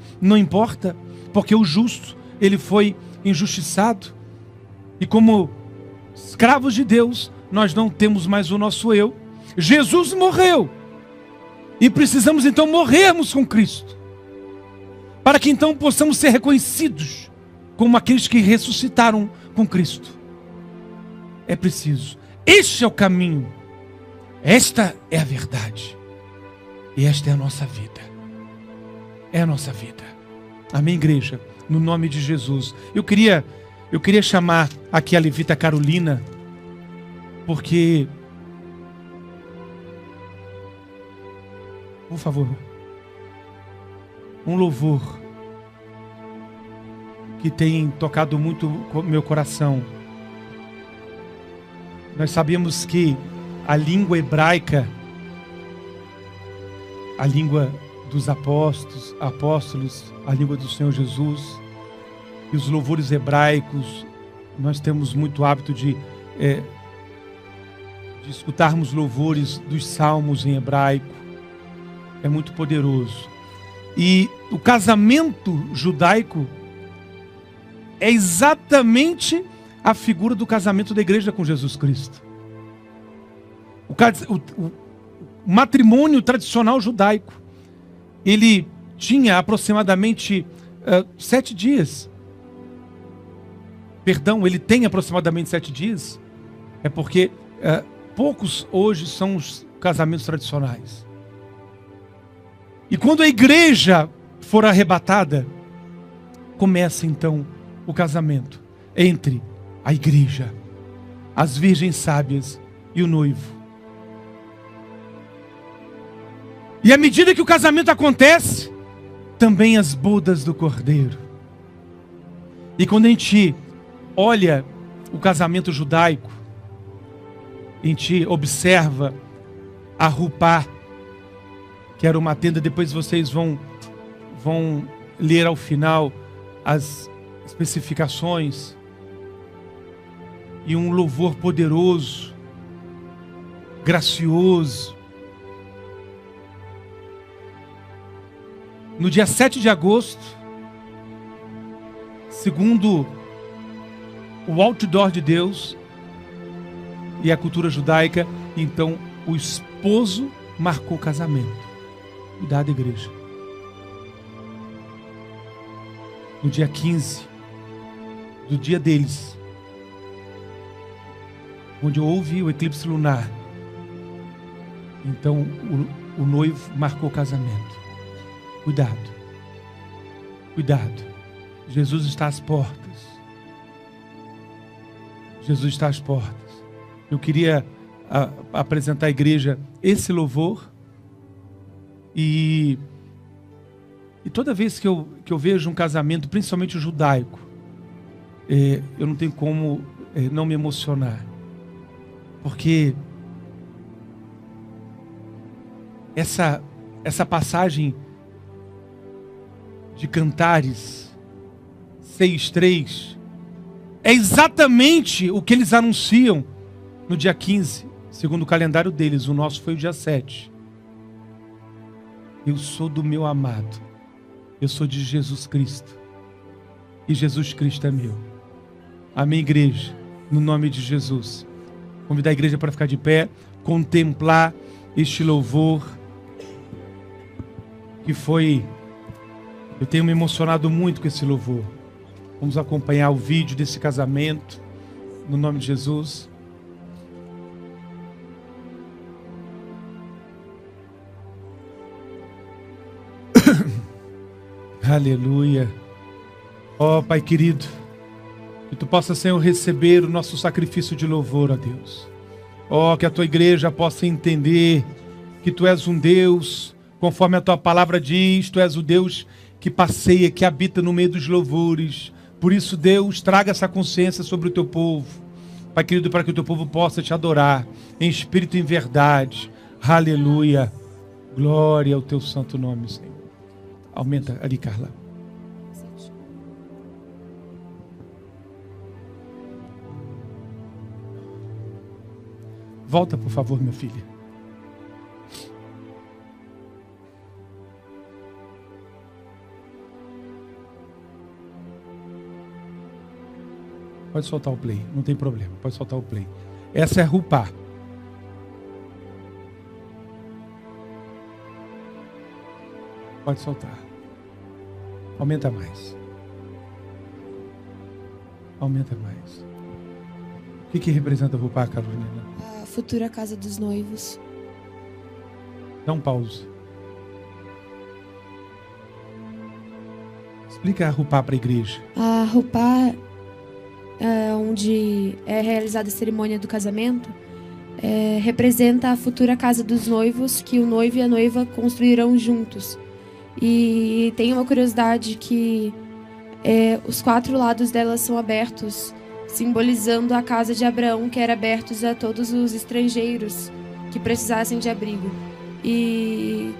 Speaker 1: porque o justo, ele foi injustiçado. E como escravos de Deus, nós não temos mais o nosso eu. Jesus morreu. E precisamos então morrermos com Cristo, para que então possamos ser reconhecidos como aqueles que ressuscitaram com Cristo. É preciso. Este é o caminho. Esta é a verdade. E esta é a nossa vida. É a nossa vida. Amém, igreja? No nome de Jesus. Eu queria chamar aqui a levita Carolina, porque... Por favor. Um louvor que tem tocado muito meu coração. Nós sabemos que a língua hebraica, a língua dos apóstolos, a língua do Senhor Jesus, e os louvores hebraicos, nós temos muito hábito de escutarmos louvores dos salmos em hebraico. É muito poderoso. E o casamento judaico é exatamente a figura do casamento da igreja com Jesus Cristo. O matrimônio tradicional judaico, ele tinha aproximadamente 7 dias. Perdão, ele tem aproximadamente 7 dias. É porque poucos hoje são os casamentos tradicionais. E quando a igreja for arrebatada, começa então o casamento entre a igreja, as virgens sábias e o noivo. E à medida que o casamento acontece, também as bodas do Cordeiro. E quando a gente olha o casamento judaico, a gente observa a rupá, que era uma tenda. Depois vocês vão ler ao final as especificações. E um louvor poderoso, gracioso. No dia 7 de agosto, segundo o outdoor de Deus e a cultura judaica, então o esposo marcou o casamento. Cuidado, igreja. No dia 15, do dia deles, onde houve o eclipse lunar, então o noivo marcou o casamento. Cuidado. Cuidado. Jesus está às portas. Jesus está às portas. Eu queria apresentar à igreja esse louvor. E toda vez que eu vejo um casamento, principalmente o judaico, eu não tenho como não me emocionar. Porque essa passagem de Cantares 6:3 é exatamente o que eles anunciam no dia 15, segundo o calendário deles. O nosso foi o dia 7. Eu sou do meu amado. Eu sou de Jesus Cristo. E Jesus Cristo é meu. Amém, igreja? No nome de Jesus. Convidar a igreja para ficar de pé, contemplar este louvor que foi... Eu tenho me emocionado muito com esse louvor. Vamos acompanhar o vídeo desse casamento, no nome de Jesus. Aleluia. Ó Pai querido, que Tu possa, Senhor, receber o nosso sacrifício de louvor a Deus. Ó, que a Tua igreja possa entender que Tu és um Deus, conforme a Tua palavra diz, Tu és o Deus que passeia, que habita no meio dos louvores. Por isso, Deus, traga essa consciência sobre o Teu povo. Pai querido, para que o Teu povo possa Te adorar em espírito e em verdade. Aleluia. Glória ao Teu santo nome, Senhor. Aumenta ali, Carla. Volta, por favor, minha filha. Pode soltar o play, não tem problema. Pode soltar o play. Essa é Rupá. Pode soltar. Aumenta mais. Aumenta mais. O que representa Rupá, Carolina?
Speaker 2: A futura casa dos noivos.
Speaker 1: Dá um pause. Explica a Rupá para a igreja.
Speaker 2: A Rupá, onde é realizada a cerimônia do casamento, representa a futura casa dos noivos que o noivo e a noiva construirão juntos. E tem uma curiosidade que os 4 lados dela são abertos, simbolizando a casa de Abraão, que era aberta a todos os estrangeiros que precisassem de abrigo. E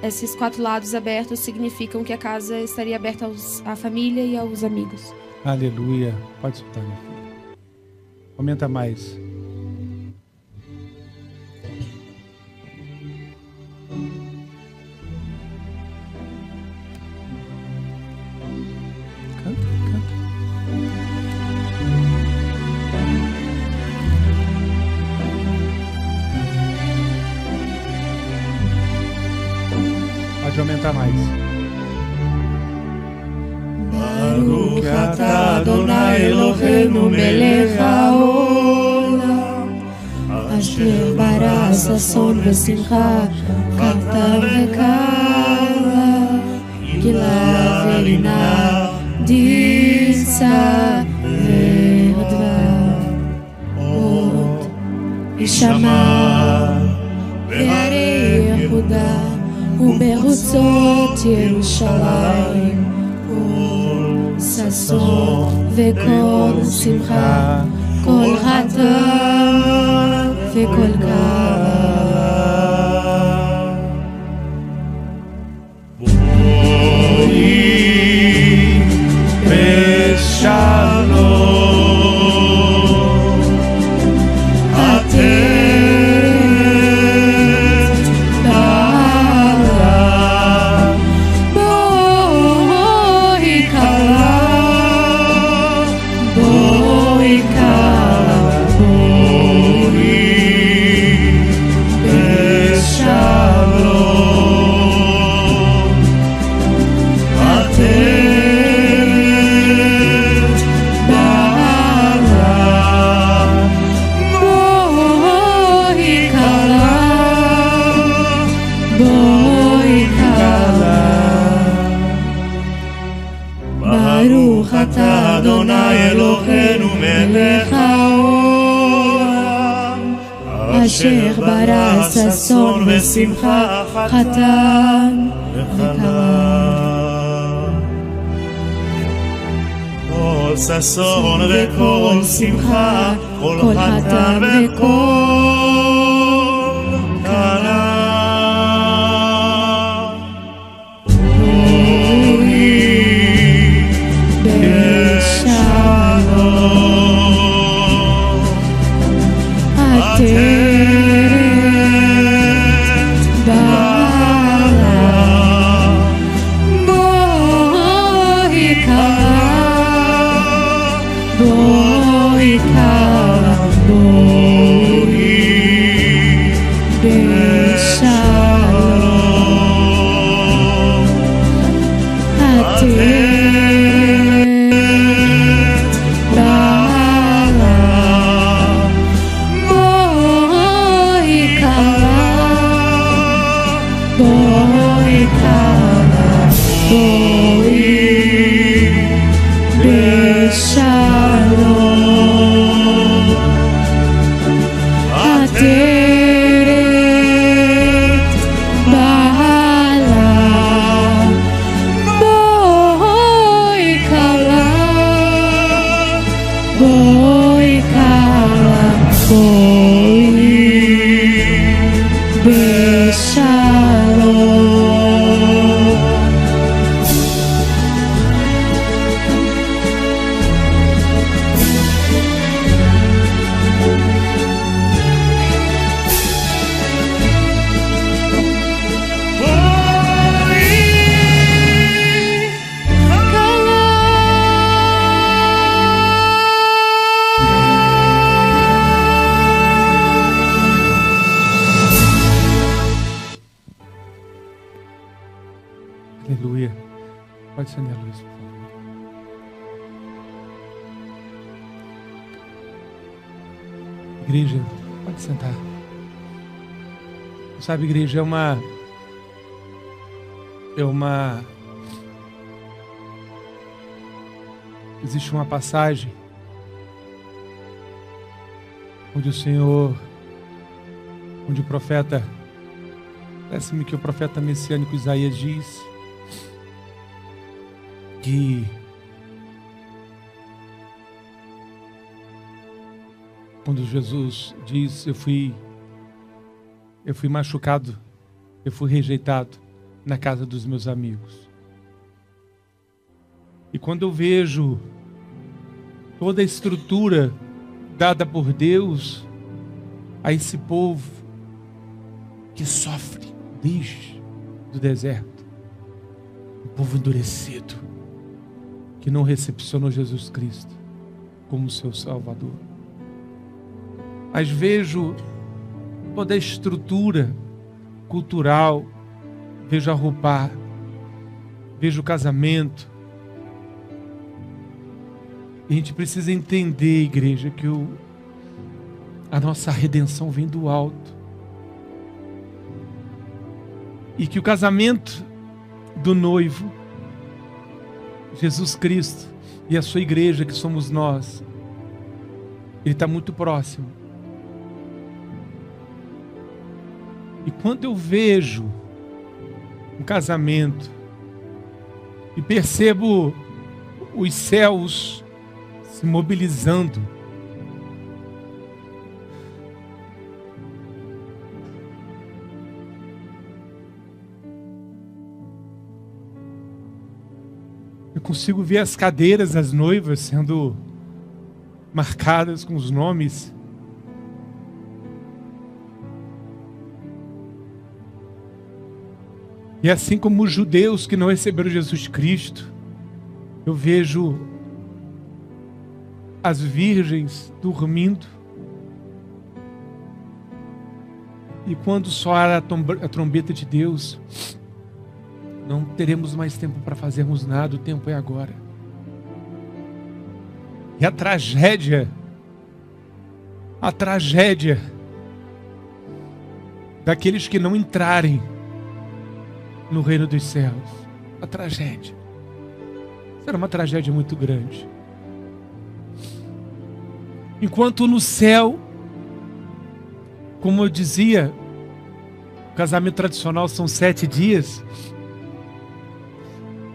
Speaker 2: esses 4 lados abertos significam que a casa estaria aberta à família e aos amigos.
Speaker 1: Aleluia. Pode soltar, minha filha. Aumenta mais. Pode aumentar mais.
Speaker 3: Baruch atah Adonai Eloheinu melech haolam, asher bara sason v'simcha chata v'kala, gila v'rina ditza v'dvar od yishama ve'arei Yehuda ובחוצות ירושלים כל ששון וכל שמחה, כל חטא וכל קהל. בואי בשלום אתם Adonai Eloheinu melech haolam, asher bara sason v'simcha chatan v'kala. Kol sason v'kol simcha, kol chatan v'kol kala. Boi,
Speaker 1: Aleluia. Pode acender a luz, por favor. Igreja, pode sentar. Sabe, igreja, existe uma passagem onde o profeta, parece-me que o profeta messiânico Isaías diz que quando Jesus diz, eu fui machucado, eu fui rejeitado na casa dos meus amigos. E quando eu vejo toda a estrutura dada por Deus a esse povo que sofre desde o deserto, um povo endurecido, que não recepcionou Jesus Cristo como seu Salvador. Mas vejo toda a estrutura cultural, vejo a roupa, vejo o casamento. E a gente precisa entender, igreja, que a nossa redenção vem do alto. E que o casamento do noivo, Jesus Cristo, e a sua igreja, que somos nós, ele está muito próximo. E quando eu vejo um casamento e percebo os céus se mobilizando, eu consigo ver as cadeiras das noivas sendo marcadas com os nomes. E assim como os judeus que não receberam Jesus Cristo, eu vejo as virgens dormindo. E quando soar a trombeta de Deus, não teremos mais tempo para fazermos nada, o tempo é agora. E a tragédia daqueles que não entrarem no reino dos céus, a tragédia será uma tragédia muito grande. Enquanto no céu, como eu dizia, o casamento tradicional são 7 dias,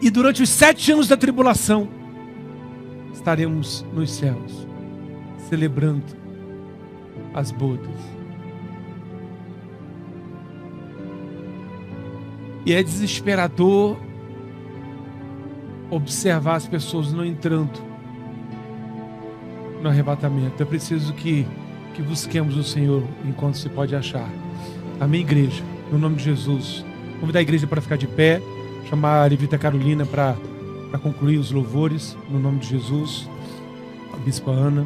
Speaker 1: e durante os 7 anos da tribulação estaremos nos céus celebrando as bodas. E é desesperador observar as pessoas não entrando no arrebatamento. É preciso que busquemos o Senhor enquanto se pode achar. Amém, igreja? No nome de Jesus. Convidar a igreja para ficar de pé. Chamar a Levita Carolina para concluir os louvores. No nome de Jesus. A Bispa Ana.